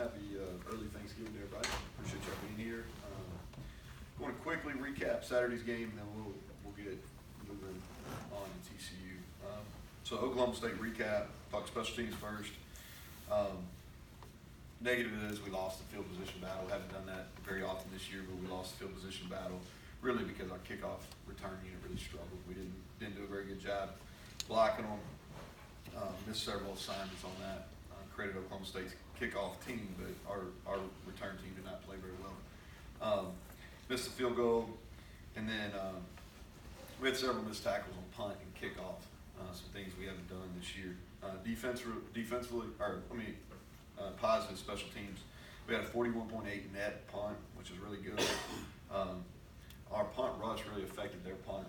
Happy early Thanksgiving to everybody. Appreciate y'all being here. I want to quickly recap Saturday's game, and then we'll get moving on in TCU. So Oklahoma State recap. Talk special teams first. Negative is we lost the field position battle. Haven't done that very often this year, but we lost the field position battle really because our kickoff return unit really struggled. We didn't do a very good job blocking them. Missed several assignments on that. Credit Oklahoma State's kickoff team, but our return team did not play very well. Missed the field goal, and then we had several missed tackles on punt and kickoff. Some things we haven't done this year. Defensively, positive special teams. We had a 41.8 net punt, which is really good. Our punt rush really affected their punt.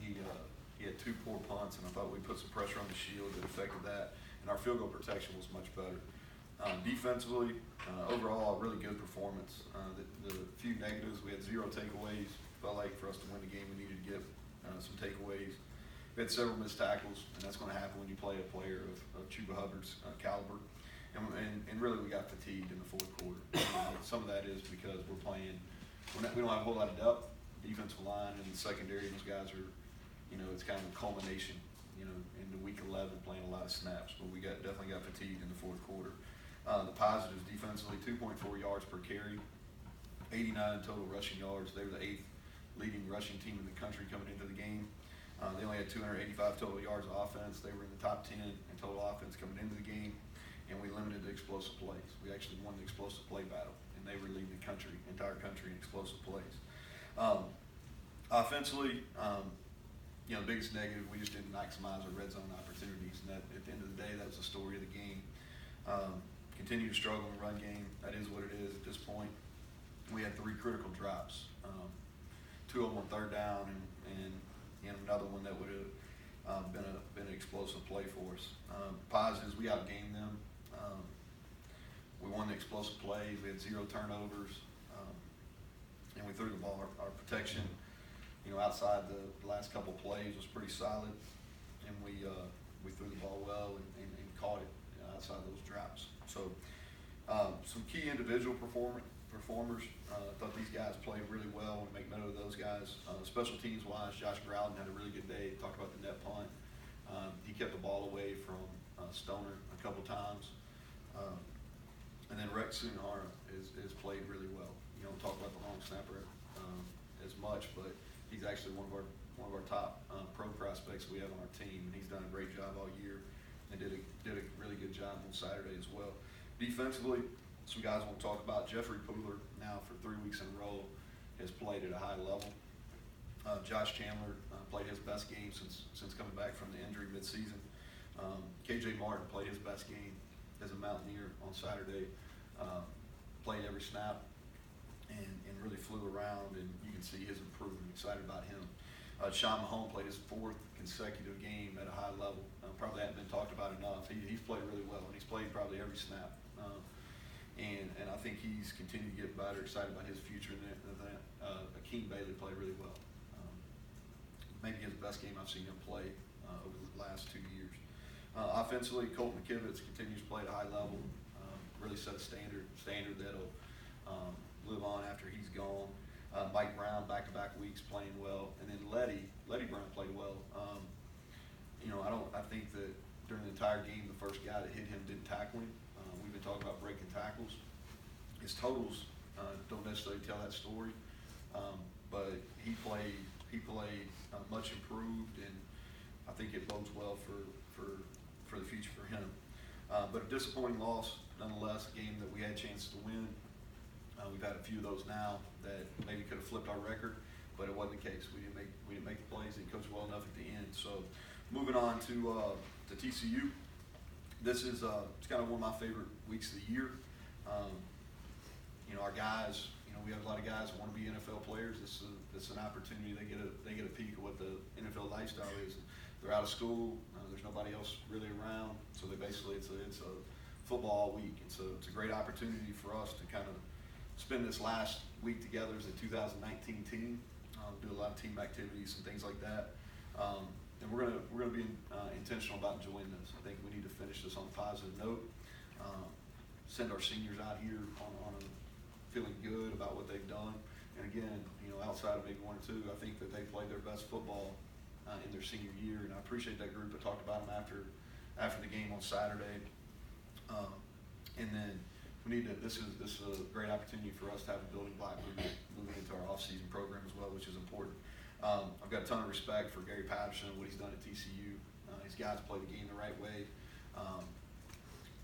He had two poor punts, and I thought we put some pressure on the shield that affected that. And our field goal protection was much better. Defensively, overall, a really good performance. The few negatives, we had 0 takeaways. Felt like for us to win the game, we needed to get some takeaways. We had several missed tackles, and that's going to happen when you play a player of Chuba Hubbard's caliber. And really, we got fatigued in the fourth quarter. Some of that is because we don't have a whole lot of depth. Defensive line and the secondary, those guys are, it's kind of a culmination, into week 11 playing a lot of snaps. But we definitely got fatigued in the fourth quarter. The positives defensively, 2.4 yards per carry, 89 total rushing yards. They were the 8th leading rushing team in the country coming into the game. They only had 285 total yards of offense. They were in the top 10 in total offense coming into the game. And we limited the explosive plays. We actually won the explosive play battle, and they were leading the entire country in explosive plays. Offensively, the biggest negative, we just didn't maximize our red zone opportunities, and that, at the end of the day, that was the story of the game. Continue to struggle in the run game. That is what it is at this point. We had 3 critical drops, 2 of them on third down, and another one that would have been an explosive play for us. Positives, we outgained them. We won the explosive plays. We had 0 turnovers, and we threw the ball. Our protection, outside the last couple plays was pretty solid, and we threw the ball well and caught it outside those drops. So some key individual performers. I thought these guys played really well. We make note of those guys. Special teams wise, Josh Growden had a really good day. Talked about the net punt. He kept the ball away from Stoner a couple times. And then Rex Sunhara is played really well. You don't talk about the long snapper as much, but he's actually one of our top pro prospects we have on our team, and he's done a great job all year and did a really good job on Saturday as well. Defensively, some guys I want to talk about. Jeffrey Pooler, now for 3 weeks in a row, has played at a high level. Josh Chandler played his best game since coming back from the injury midseason. KJ Martin played his best game as a Mountaineer on Saturday. Played every snap and really flew around, and you can see his improvement. Excited about him. Sean Mahone played his 4th consecutive game at a high level. Probably hadn't been talked about enough. He's played really well, and he's played probably every snap. And I think he's continued to get better. Excited about his future in that. Akeem Bailey played really well. Maybe his best game I've seen him play over the last 2 years. Offensively, Colt McKivitz continues to play at a high level. Really set a standard that'll live on after he's gone. Mike Brown, back-to-back weeks playing well, and then Letty Brown played well. I think that during the entire game, the first guy that hit him didn't tackle him. We've been talking about breaking tackles. His totals don't necessarily tell that story, but he played much improved, and I think it bodes well for the future for him. But a disappointing loss, nonetheless. A game that we had a chance to win. We've had a few of those now that maybe could have flipped our record, but it wasn't the case. We didn't make the plays. They coached well enough at the end. So moving on to TCU. This is it's kind of one of my favorite weeks of the year. Our guys. We have a lot of guys that want to be NFL players. This is an opportunity. They get a peek at what the NFL lifestyle is. They're out of school. There's nobody else really around. So it's a football week. It's a great opportunity for us to kind of spend this last week together as a 2019 team. Do a lot of team activities and things like that. And we're gonna be intentional about enjoying this. I think we need to finish this on a positive note. send our seniors out here on a feeling good about what they've done. And again, outside of maybe 1 or 2, I think that they played their best football in their senior year, and I appreciate that group. I talked about them after the game on Saturday. And then we need to. This is a great opportunity for us to have a building block moving into our off-season program as well, which is important. I've got a ton of respect for Gary Patterson and what he's done at TCU. These guys play the game the right way.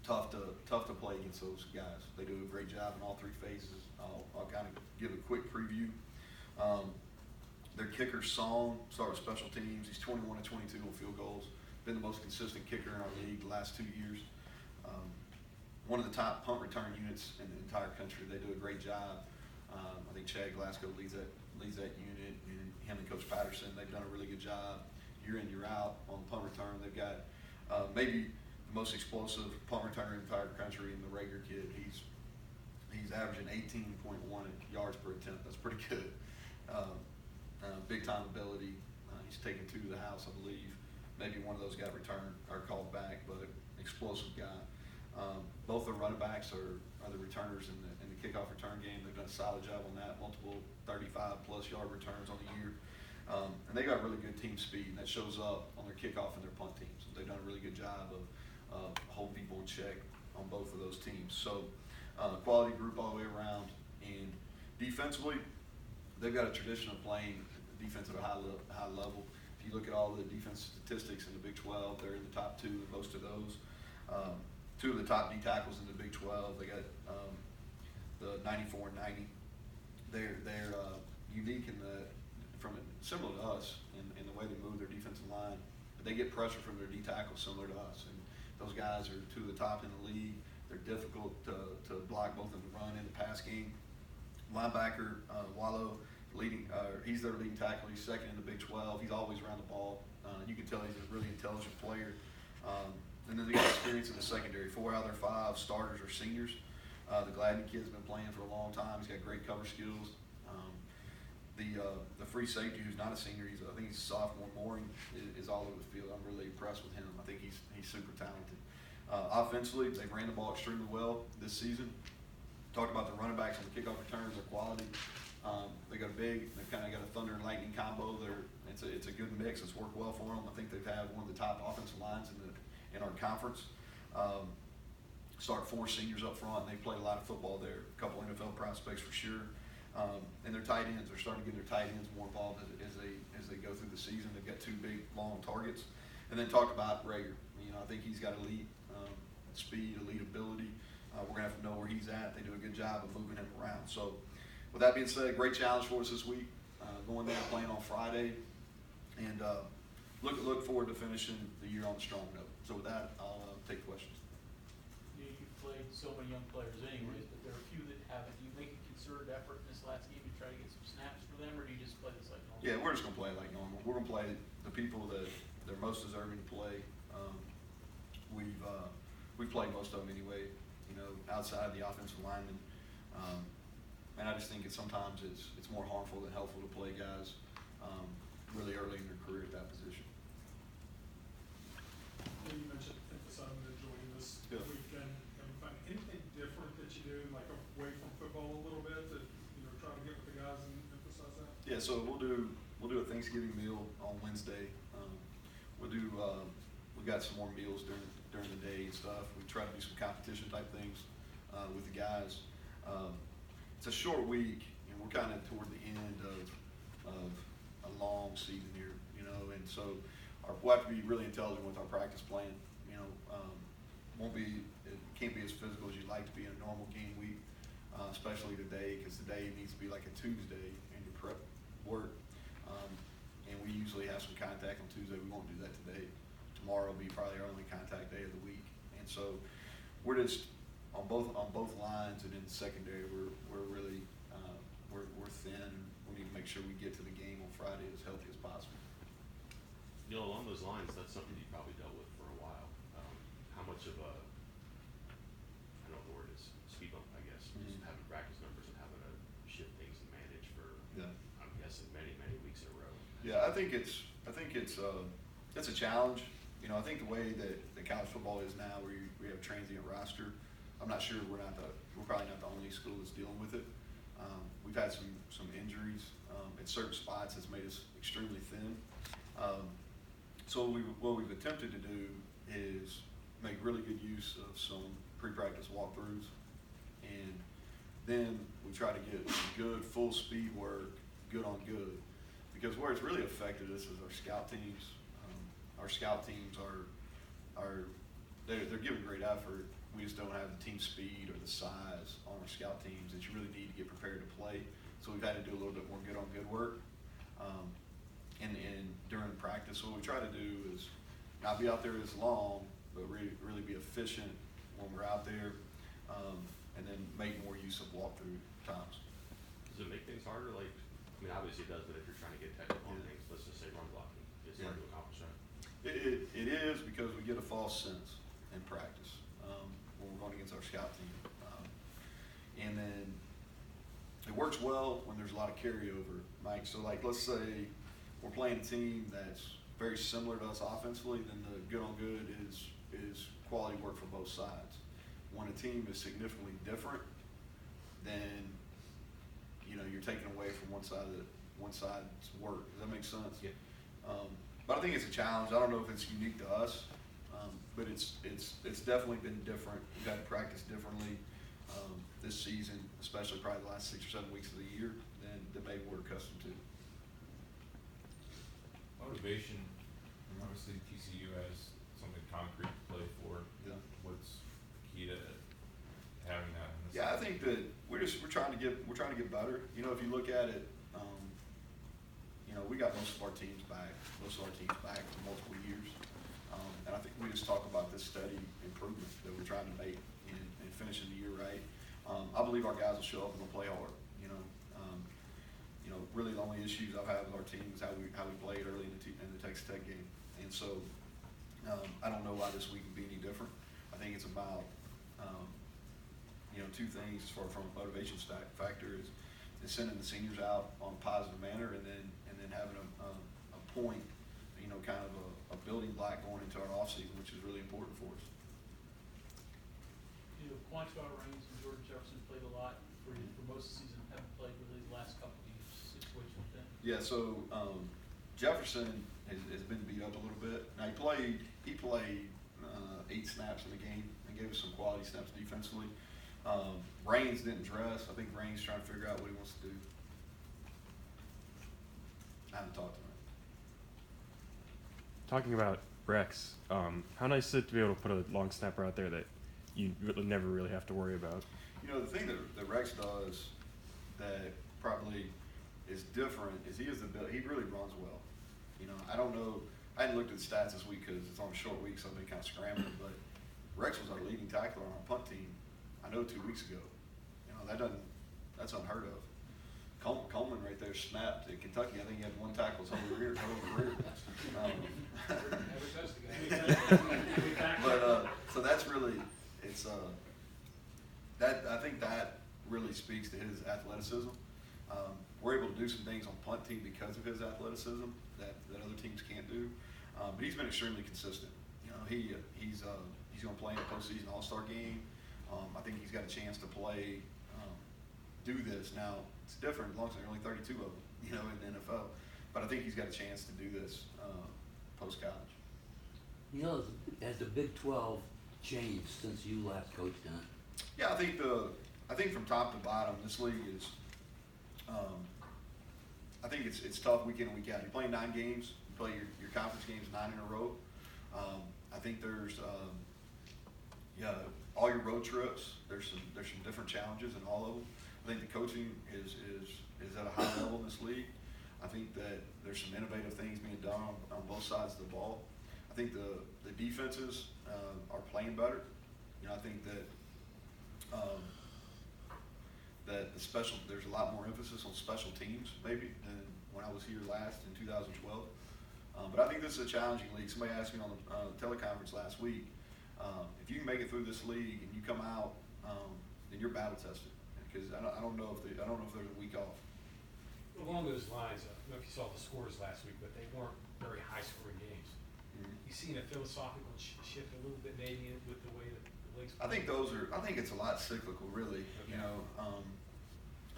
Tough to play against those guys. They do a great job in all 3 phases. I'll kind of give a quick preview. Their kicker, Song, started with special teams. He's 21 of 22 on field goals. Been the most consistent kicker in our league the last 2 years. One of the top punt return units in the entire country. They do a great job. I think Chad Glasgow leads that unit, and him and Coach Patterson, they've done a really good job year in, year out on punt return. They've got maybe the most explosive punt returner in the entire country in the Rager kid. He's averaging 18.1 yards per attempt. That's pretty good. Big time ability. He's taken 2 to the house, I believe. Maybe one of those got returned or called back, but explosive guy. Both the running backs are the returners in the kickoff return game. They've done a solid job on that, multiple 35-plus yard returns on the year. And they got really good team speed, and that shows up on their kickoff and their punt teams. They've done a really good job of holding people in check on both of those teams. So quality group all the way around. And defensively, they've got a tradition of playing defense at a high level. If you look at all the defense statistics in the Big 12, they're in the top 2 in most of those. 2 of the top D tackles in the Big 12. They got the 94 and 90. They're unique similar to us in the way they move their defensive line. But they get pressure from their D tackles similar to us. And those guys are 2 of the top in the league. They're difficult to block both in the run and the pass game. Linebacker, Wallow, he's their leading tackle. He's 2nd in the Big 12. He's always around the ball. You can tell he's a really intelligent player. And then they got experience in the secondary. 4 out of their 5 starters are seniors. The Gladney kid's been playing for a long time. He's got great cover skills. The free safety, who's not a senior, I think he's a sophomore. Mooring is all over the field. I'm really impressed with him. I think he's super talented. Offensively, they ran the ball extremely well this season. Talked about the running backs on the kickoff returns, their quality. They've kind of got a thunder and lightning combo. It's a good mix. It's worked well for them. I think they've had one of the top offensive lines in our conference. Start 4 seniors up front, and they played a lot of football there. A couple NFL prospects for sure. And their tight ends, they're starting to get their tight ends more involved as they go through the season. They've got 2 big, long targets. And then talk about Rager. I think he's got elite speed, elite ability. We're going to have to know where he's at. They do a good job of moving him around. So with that being said, great challenge for us this week. Going there, playing on Friday. And look forward to finishing the year on a strong note. So with that, I'll take questions. You've played so many young players anyways, but there are a few that haven't. Do you make a concerted effort in this last game to try to get some snaps for them, or do you just play this like normal? Yeah, we're just going to play it like normal. We're going to play the people that they're most deserving to play. We've played most of them anyway, outside of the offensive linemen. And I just think sometimes it's more harmful than helpful to play guys really early in their career at that position. You mentioned emphasizing the joining this weekend. Anything different that you do, like away from football a little bit, that try to get with the guys and emphasize that? Yeah, so we'll do a Thanksgiving meal on Wednesday. We got some more meals during the day and stuff. We try to do some competition type things with the guys. It's a short week, and we're kind of toward the end of a long season here, and so we'll have to be really intelligent with our practice plan. It can't be as physical as you'd like to be in a normal game week, especially today, because today needs to be like a Tuesday in your prep work. And we usually have some contact on Tuesday. We won't do that today. Tomorrow will be probably our only contact day of the week, and so we're just on both lines, and in the secondary we're really we're thin. We need to make sure we get to the game on Friday as healthy as possible. Neal, along those lines, that's something you probably dealt with for a while. How much of a, I don't know what the word is, speed bump, I guess, just having practice numbers and having to shift things and manage for, I'm guessing, many weeks in a row. Yeah, I think it's a challenge. I think the way that the college football is now, where we have transient roster, I'm not sure we're probably not the only school that's dealing with it. We've had some injuries at certain spots that's made us extremely thin. So what we've attempted to do is make really good use of some pre-practice walkthroughs, and then we try to get good full speed work, good on good, because where it's really affected us is our scout teams. Our scout teams they're giving great effort. We just don't have the team speed or the size on our scout teams that you really need to get prepared to play. So we've had to do a little bit more good on good work. And during practice, what we try to do is not be out there as long, but really be efficient when we're out there, and then make more use of walkthrough times. Does it make things harder? Like, I mean, obviously it does, but if you're trying to get technical on things, let's just say run blocking, it's hard to accomplish that. It is, because we get a false sense in practice when we're going against our scout team. And then it works well when there's a lot of carryover, Mike. So like, let's say we're playing a team that's very similar to us offensively, then the good on good is quality work for both sides. When a team is significantly different, then you're taking away from one side's work. Does that make sense? Yeah. But I think it's a challenge. I don't know if it's unique to us, but it's definitely been different. We've had to practice differently this season, especially probably the last 6 or 7 weeks of the year than maybe we're accustomed to. Motivation, obviously TCU has something concrete to play for. Yeah. What's key to having that? Yeah, I think that we're trying to get better. If you look at it, we got most of our teams back for multiple years, and I think we just talk about this steady improvement that we're trying to make in finishing the year right. I believe our guys will show up and they'll play hard. Really the only issues I've had with our team is how we played early in the Texas Tech game, and so I don't know why this week would be any different. I think it's about two things as far from a motivation factor is sending the seniors out on a positive manner, and then having a point, kind of a building block going into our off season, which is really important for us. Quantico, Reigns, and Jordan Jefferson played a lot for most of the season. Haven't played really the last couple of games. Situation with them. Yeah, so Jefferson has been beat up a little bit. Now he played 8 snaps in the game and gave us some quality snaps defensively. Reigns didn't dress. I think Reigns trying to figure out what he wants to do. I haven't talked to him. Talking about Rex, how nice is it to be able to put a long snapper out there that you never really have to worry about? The thing that Rex does that probably is different is he really runs well. I don't know. I hadn't looked at the stats this week because it's on a short week, so I've been kind of scrambling. But Rex was our leading tackler on our punt team. I know 2 weeks ago. That's unheard of. Coleman right there snapped at Kentucky. I think he had 1 tackle his whole career. Never touched the guy. But so that's really I think that really speaks to his athleticism. We're able to do some things on punt team because of his athleticism that other teams can't do. But he's been extremely consistent. He's going to play in a postseason All-Star game. I think he's got a chance to play, do this. Now, it's different as long as there are only 32 of them, in the NFL. But I think he's got a chance to do this post-college. Has the Big 12 changed since you last coached in it? Yeah, I think from top to bottom, this league is. I think it's tough week in and week out. You're playing 9 games. You play your conference games 9 in a row. I think there's all your road trips. There's some different challenges in all of them. I think the coaching is at a high level in this league. I think that there's some innovative things being done on both sides of the ball. I think the defenses are playing better. I think that there's a lot more emphasis on special teams maybe than when I was here last in 2012. But I think this is a challenging league. Somebody asked me on the teleconference last week, if you can make it through this league and you come out, then you're battle tested. Because I don't know if there's a week off. Along those lines, I don't know if you saw the scores last week, but they weren't very high-scoring games. Mm-hmm. You seen a philosophical shift a little bit maybe with the way that the league's I think it's a lot cyclical, really. You know,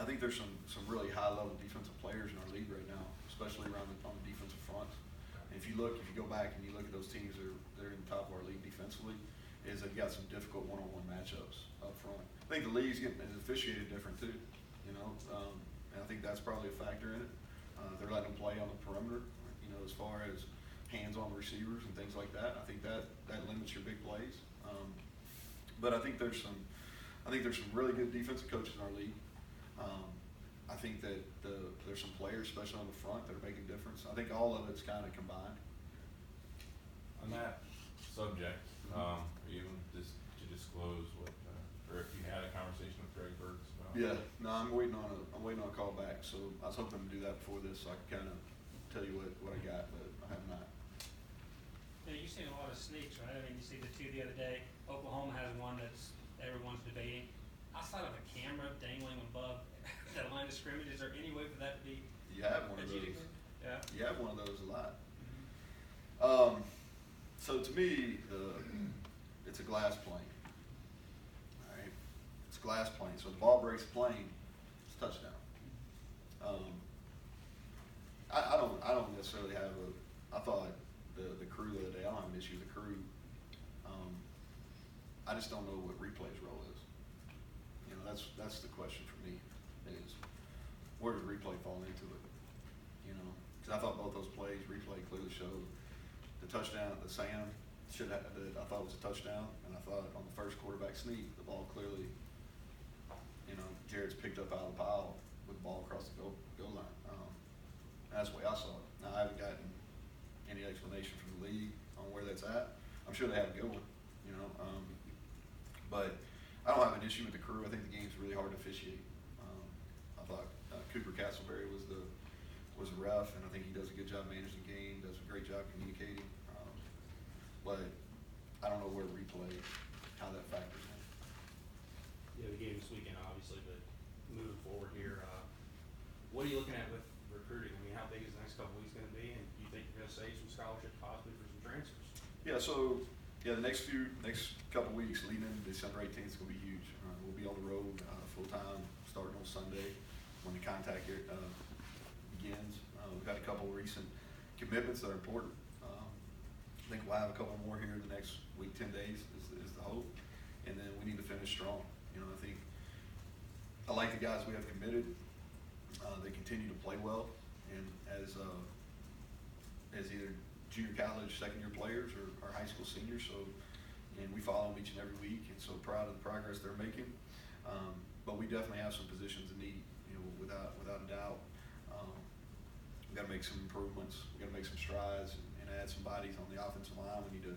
I think there's some really high-level defensive players in our league right now, especially on the defensive front. And if you go back and you look at those teams that are in the top of our league defensively, is they've got some difficult one-on-one matchups up front. I think the league's getting officiated different too, you know, and I think that's probably a factor in it. They're letting them play on the perimeter, you know, as far as hands on receivers and things like that. I think that limits your big plays. But I think there's some really good defensive coaches in our league. I think that there's some players, especially on the front, that are making a difference. I think all of it's kind of combined. On that subject, are you able to disclose what, or if you had a conversation with Greg Burks about? Yeah, no, I'm waiting on a call back. So I was hoping to do that before this, so I could kind of tell you what I got, but I have not. Yeah, you've seen a lot of sneaks, right? I mean, you see the two the other day. Oklahoma has one that's everyone's debating. Outside of a camera dangling above that line of scrimmage, is there any way for that to be You have one of those. adjudicated? Yeah. You have one of those a lot. Mm-hmm. So to me, it's a glass plane. All right, it's a glass plane. So the ball breaks the plane, it's a touchdown. I don't necessarily have I thought the crew the other day. I don't have an issue with the crew. I just don't know what replay's role is. You know, that's the question for me is where does replay fall into it? You know, because I thought both those plays, replay clearly showed the touchdown, the Sam that I thought was a touchdown, and I thought on the first quarterback sneak, the ball clearly, you know, Jared's picked up out of the pile with the ball across the goal line. That's the way I saw it. Now I haven't gotten any explanation from the league on where that's at. I'm sure they have a good one, you know. But I don't have an issue with the crew. I think the game's really hard to officiate. I thought Cooper Castleberry was the ref, and I think he does a good job managing the game, does a great job communicating. But I don't know where replay, how that factors in. Yeah, the game this weekend, obviously, but moving forward here, what are you looking at with recruiting? I mean, how big is the next couple weeks gonna be, and do you think you're gonna save some scholarship possibly for some transfers? Yeah, so the next couple weeks leading into December 18th is going to be huge. We'll be on the road full time starting on Sunday when the contact begins. We've got a couple recent commitments that are important. I think we'll have a couple more here in the next week, 10 days is the hope, and then we need to finish strong. You know, I like the guys we have committed. They continue to play well, and as either junior college second-year players or high school seniors. So, and we follow them each and every week, and so proud of the progress they're making. But we definitely have some positions in need, you know, without a doubt. We got to make some improvements. We got to make some strides and add some bodies on the offensive line. We need to.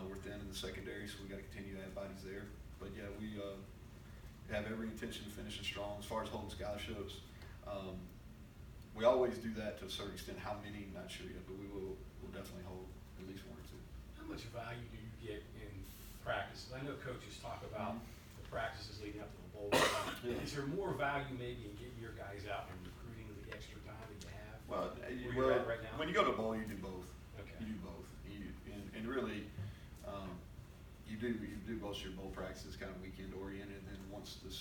We're thin in the secondary, so we got to continue to add bodies there. But yeah, we have every intention of finishing strong. As far as holding scholarships, we always do that to a certain extent. How many, not sure yet, but we'll definitely hold at least one or two. How much value do you get in practices? I know coaches talk about the practices leading up to the bowl. Yeah. Is there more value maybe in getting your guys out and recruiting with the extra time that you have? Well, where you're at right now? when you go to bowl, you do both. Okay. You do both. And really, you do most of your bowl practices kind of weekend oriented, and then once the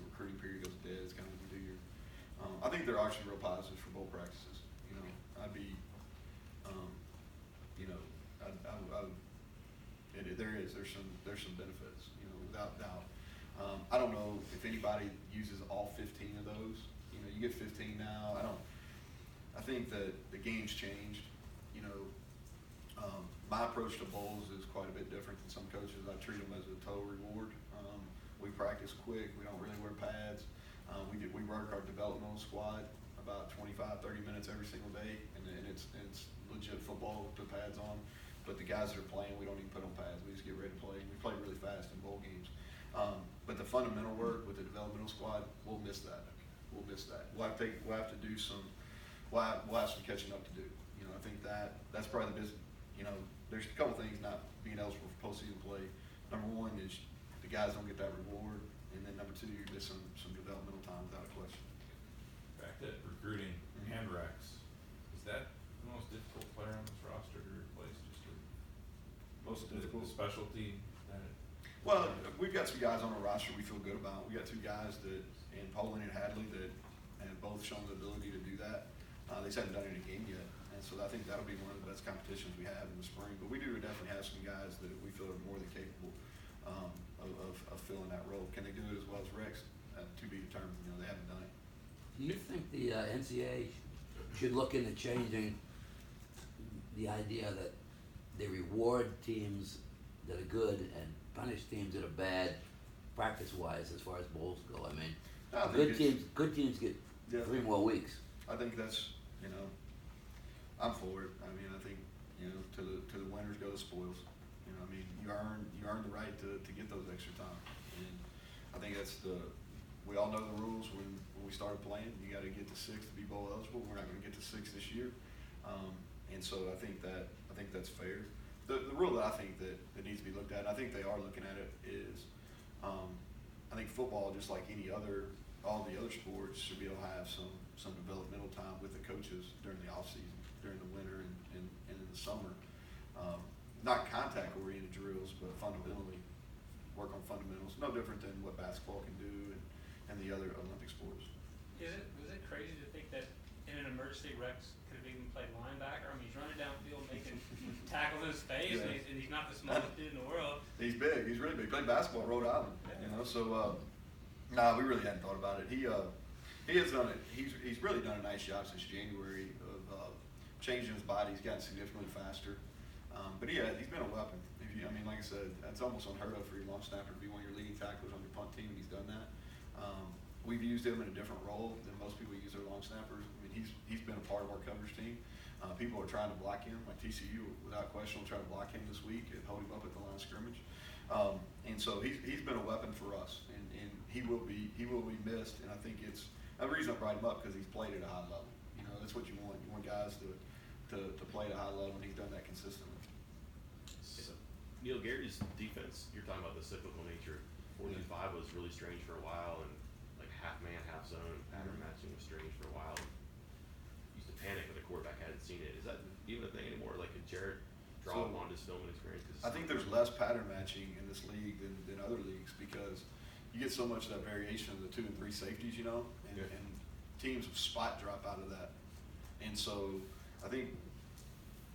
recruiting period goes dead, it's kind of when you do your. I think there are actually real positives for bowl practices. You know, there's some benefits. You know, without doubt. I don't know if anybody uses all 15 of those. You know, you get 15 now. I think that the game's changed. You know, my approach to bowls is quite a bit different than some coaches. I treat them as a total reward. We practice quick. We don't really wear pads. We work our developmental squad about 25, 30 minutes every single day, and it's legit football with the pads on. But the guys that are playing, we don't even put on pads. We just get ready to play. We play really fast in bowl games. But the fundamental work with the developmental squad, we'll miss that. We'll have to do some. We'll have some catching up to do. You know, I think that's probably the business. You know, there's a couple things not being eligible for postseason play. Number one is the guys don't get that reward, and then number two, you're missing some developmental time without a question. Back to recruiting and Rex, is that the most difficult player on this roster to replace? Just Most the difficult specialty that. Well, we've got some guys on our roster we feel good about. We got two guys that, in Poland and Hadley, that have both shown the ability to do that. They just haven't done it in a game yet. And so I think that'll be one of the best competitions we have in the spring. But we do definitely have some guys that we feel are more than capable of filling that role. Can they do it as well as Rex? To be determined. You know, they haven't done it. Do you think the NCAA should look into changing the idea that they reward teams that are good and punish teams that are bad, practice-wise, as far as bowls go? I mean, I think good teams get Yeah. 3 more weeks. I think that's, you know, I'm for it. I mean, I think, you know, to the winners go the spoils. You know, I mean, you earn the right to get those extra time. And I think we all know the rules when we started playing. You got to get to 6 to be bowl eligible. We're not going to get to 6 this year. And so I think that's fair. The rule that I think that needs to be looked at, and I think they are looking at it, is I think football, just like all the other sports, should be able to have some developmental time with the coaches during the off season, during the winter and in the summer. Not contact-oriented drills, but fundamentally work on fundamentals. No different than what basketball can do and the other Olympic sports. Was it crazy to think that in an emergency Rex could have even played linebacker? I mean, he's running downfield making tackles in space, Yeah. and he's not the smallest dude in the world. He's big. He's really big. Played basketball at Rhode Island. Yeah. You know, so we really hadn't thought about it. He has done it. He's really done a nice job since January of changing his body. He's gotten significantly faster. But he's been a weapon. Like I said, that's almost unheard of for your long snapper to be one of your leading tacklers on your punt team, and he's done that. We've used him in a different role than most people use their long snappers. I mean, he's been a part of our coverage team. People are trying to block him, like TCU, without question, will try to block him this week and hold him up at the line of scrimmage. And so he's been a weapon for us, and he will be missed. And I think it's the reason I brought him up, because he's played at a high level. You know, that's what you want. You want guys to play at a high level, and he's done that consistently. So, Neal, Gary's defense, you're talking about the cyclical nature. 4-5 was really strange for a while, and like half man, half zone pattern matching was strange for a while. Used to panic when the quarterback hadn't seen it. Is that even a thing anymore? Like, could Jared draw upon his film and experience? I think there's less pattern matching in this league than other leagues, because you get so much of that variation of the 2 and 3 safeties, you know, and teams spot drop out of that. And so I think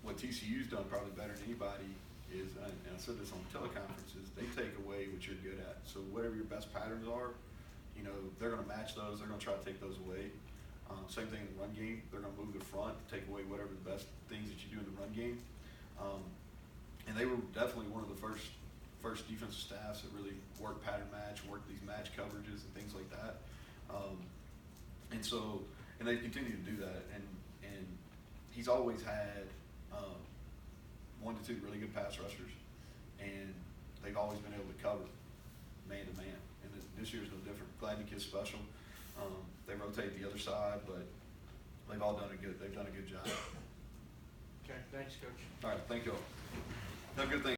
what TCU's done probably better than anybody is, and I said this on teleconferences, they take away what you're good at. So whatever your best patterns are, you know, they're going to match those. They're going to try to take those away. Same thing in the run game. They're going to move the front, take away whatever the best things that you do in the run game. And they were definitely one of the first defensive staffs that really worked pattern match, worked these match coverages and things like that. And they've continued to do that. And he's always had 1 to 2 really good pass rushers, and they've always been able to cover man to man. And this year's no different. Gladney kid's special. They rotate the other side, but they've done a good job. Okay, thanks, Coach. All right, thank you all. Have a good thing.